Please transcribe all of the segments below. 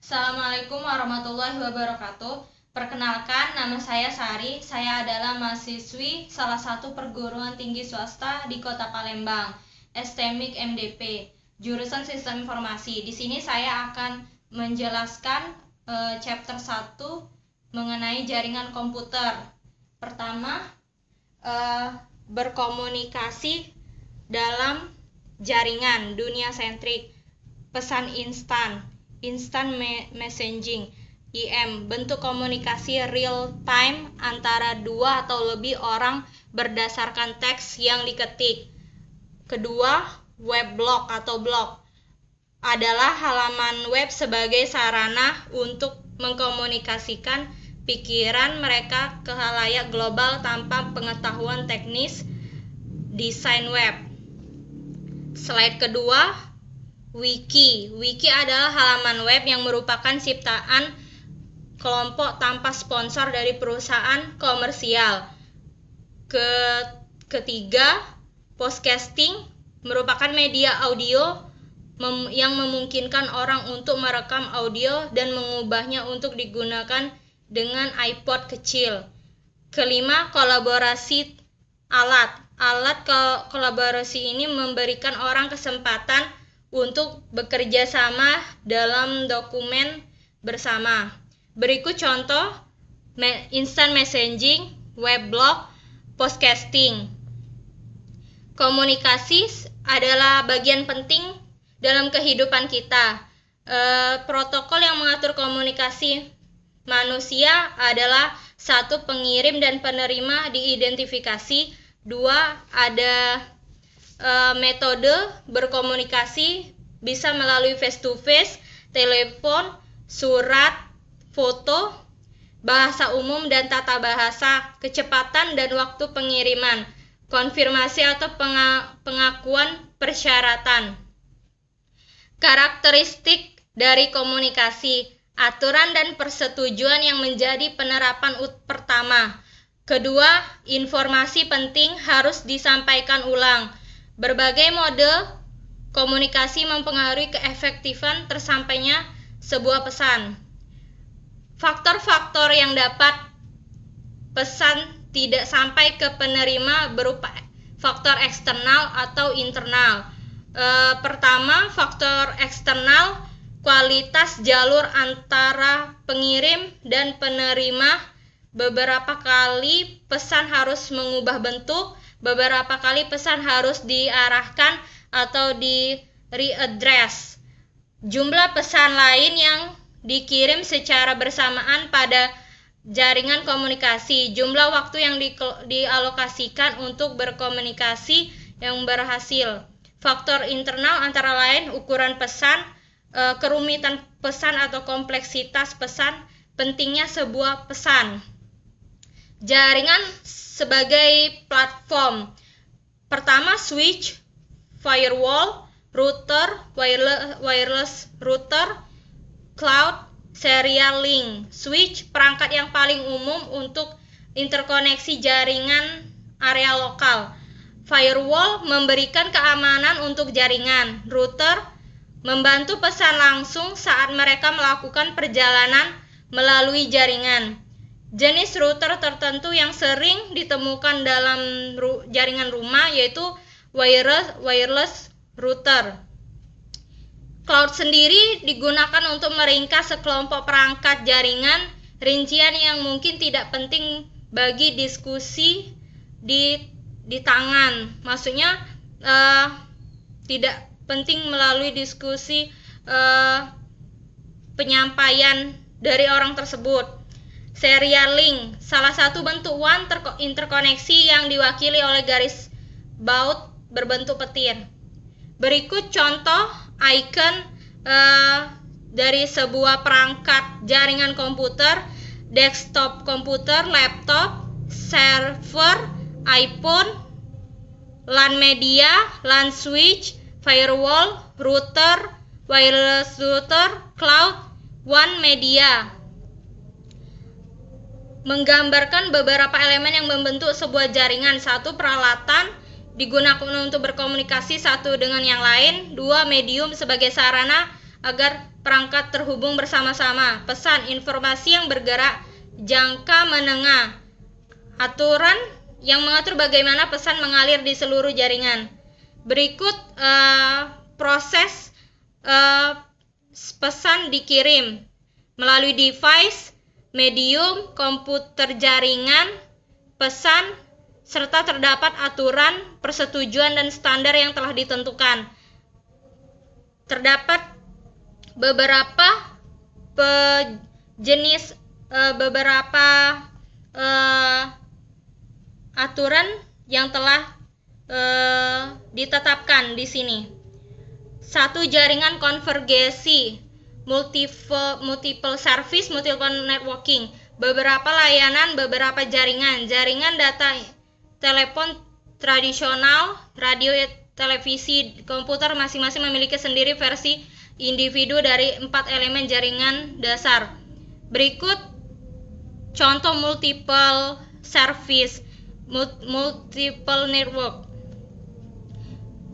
Assalamualaikum warahmatullahi wabarakatuh. Perkenalkan, nama saya Sari. Saya adalah mahasiswi salah satu perguruan tinggi swasta di Kota Palembang, STMIK MDP, jurusan Sistem Informasi. Di sini saya akan menjelaskan chapter 1 mengenai jaringan komputer. Pertama, berkomunikasi dalam jaringan dunia sentrik, pesan instant messaging, IM, bentuk komunikasi real time antara dua atau lebih orang berdasarkan teks yang diketik. Kedua, web blog atau blog adalah halaman web sebagai sarana untuk mengkomunikasikan pikiran mereka ke khalayak global tanpa pengetahuan teknis desain web. Slide kedua, Wiki adalah halaman web yang merupakan ciptaan kelompok tanpa sponsor dari perusahaan komersial. Ketiga, podcasting merupakan media audio yang memungkinkan orang untuk merekam audio dan mengubahnya untuk digunakan dengan iPod kecil. Kelima, kolaborasi alat kolaborasi ini memberikan orang kesempatan untuk bekerja sama dalam dokumen bersama. Berikut contoh instant messaging, web blog, podcasting. Komunikasi adalah bagian penting dalam kehidupan kita. Protokol yang mengatur komunikasi manusia adalah 1. Pengirim dan penerima diidentifikasi. 2. Ada metode berkomunikasi bisa melalui face to face, telepon, surat, foto, bahasa umum dan tata bahasa, kecepatan dan waktu pengiriman, konfirmasi atau pengakuan persyaratan. Karakteristik dari komunikasi, aturan dan persetujuan yang menjadi penerapan pertama. Kedua, informasi penting harus disampaikan ulang. Berbagai mode komunikasi mempengaruhi keefektifan tersampainya sebuah pesan. Faktor-faktor yang dapat pesan tidak sampai ke penerima berupa faktor eksternal atau internal. Pertama, faktor eksternal, kualitas jalur antara pengirim dan penerima. Beberapa kali pesan harus mengubah bentuk, beberapa kali pesan harus diarahkan atau di readdress. Jumlah pesan lain yang dikirim secara bersamaan pada jaringan komunikasi, jumlah waktu yang dialokasikan untuk berkomunikasi yang berhasil. Faktor internal antara lain ukuran pesan, kerumitan pesan atau kompleksitas pesan, pentingnya sebuah pesan. Jaringan sebagai platform. Pertama, switch, firewall, router, wireless router, cloud, serial link. Switch, perangkat yang paling umum untuk interkoneksi jaringan area lokal. Firewall memberikan keamanan untuk jaringan. Router membantu pesan langsung saat mereka melakukan perjalanan melalui jaringan. Jenis router tertentu yang sering ditemukan dalam jaringan rumah yaitu wireless router. Cloud sendiri digunakan untuk meringkas sekelompok perangkat jaringan, rincian yang mungkin tidak penting bagi diskusi di tangan. Maksudnya tidak penting melalui diskusi penyampaian dari orang tersebut. Serial link, salah satu bentuk WAN interkoneksi yang diwakili oleh garis baut berbentuk petir. Berikut contoh icon dari sebuah perangkat jaringan komputer, desktop komputer, laptop, server, iPhone, LAN media, LAN switch, firewall, router, wireless router, cloud, WAN media. Menggambarkan beberapa elemen yang membentuk sebuah jaringan. 1. Peralatan digunakan untuk berkomunikasi satu dengan yang lain. 2. Medium sebagai sarana agar perangkat terhubung bersama-sama. Pesan informasi yang bergerak jangka menengah. Aturan yang mengatur bagaimana pesan mengalir di seluruh jaringan. Berikut proses pesan dikirim melalui device, medium, komputer jaringan, pesan, serta terdapat aturan, persetujuan, dan standar yang telah ditentukan. Terdapat beberapa jenis aturan yang telah ditetapkan di sini. 1. Jaringan konvergensi, multiple service, multiple networking. Beberapa layanan, beberapa jaringan. Jaringan data telepon tradisional, radio, televisi, komputer masing-masing memiliki sendiri versi individu dari 4 elemen jaringan dasar. Berikut contoh multiple service, multiple network.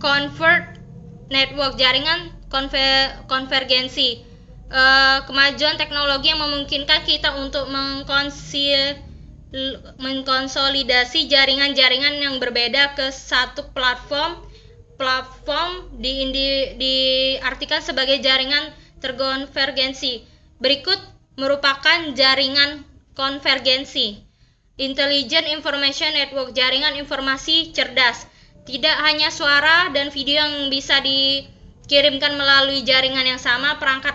Convert network, jaringan konvergensi. Kemajuan teknologi yang memungkinkan kita untuk mengkonsolidasi jaringan-jaringan yang berbeda ke satu platform diartikan sebagai jaringan terkonvergensi. Berikut merupakan jaringan konvergensi. Intelligent Information Network, jaringan informasi cerdas. Tidak hanya suara dan video yang bisa dikirimkan melalui jaringan yang sama, perangkat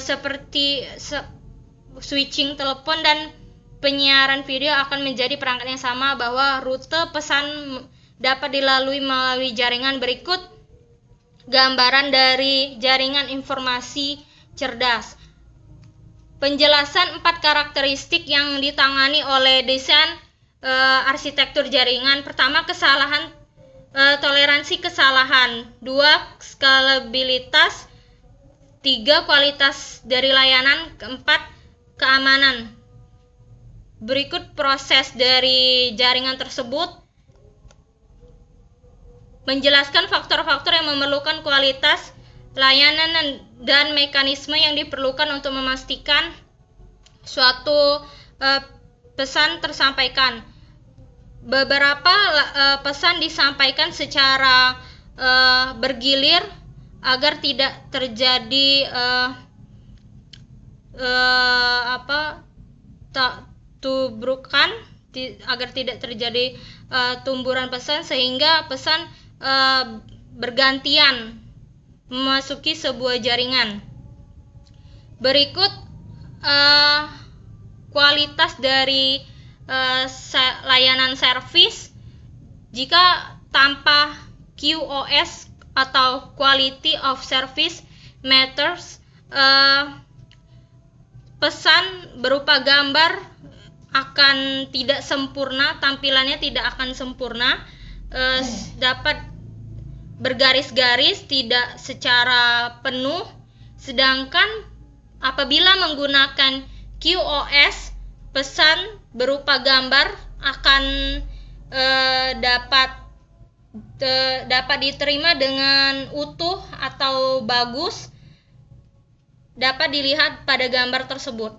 seperti switching telepon dan penyiaran video akan menjadi perangkat yang sama, bahwa rute pesan dapat dilalui melalui jaringan. Berikut gambaran dari jaringan informasi cerdas. Penjelasan 4 karakteristik yang ditangani oleh desain arsitektur jaringan. Pertama, toleransi kesalahan. 2. Skalabilitas. 3. Kualitas dari layanan. 4. Keamanan. Berikut proses dari jaringan tersebut. Menjelaskan faktor-faktor yang memerlukan kualitas layanan dan mekanisme yang diperlukan untuk memastikan suatu pesan tersampaikan. Beberapa pesan disampaikan secara bergilir agar tidak terjadi tubrukan, agar tidak terjadi tumburan pesan, sehingga pesan bergantian memasuki sebuah jaringan. Berikut kualitas dari layanan servis. Jika tanpa QoS atau Quality of Service Matters, pesan berupa gambar akan tidak sempurna, tampilannya tidak akan sempurna, dapat bergaris-garis, tidak secara penuh. Sedangkan apabila menggunakan QoS, pesan berupa gambar akan dapat diterima dengan utuh atau bagus, dapat dilihat pada gambar tersebut.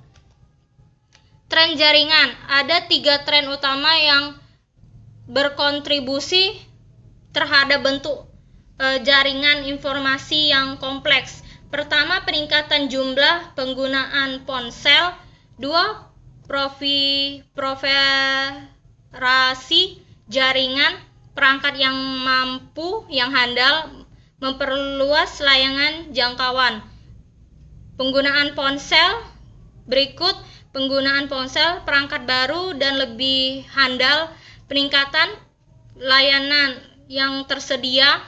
Tren jaringan. Ada 3 tren utama yang berkontribusi terhadap bentuk jaringan informasi yang kompleks. Pertama, peningkatan jumlah penggunaan ponsel. 2. Proliferasi jaringan, perangkat yang mampu, yang handal, memperluas layanan jangkauan. Penggunaan ponsel. Berikut penggunaan ponsel, perangkat baru dan lebih handal, peningkatan layanan yang tersedia.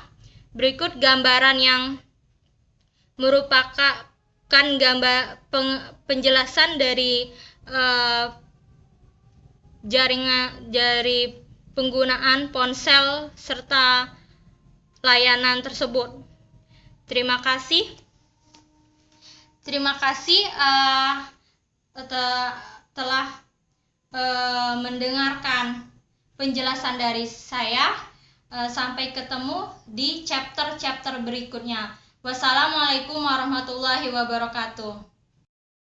Berikut gambaran yang merupakan penjelasan dari dari penggunaan ponsel serta layanan tersebut. Terima kasih telah mendengarkan penjelasan dari saya. Sampai ketemu di chapter berikutnya. Wassalamualaikum warahmatullahi wabarakatuh.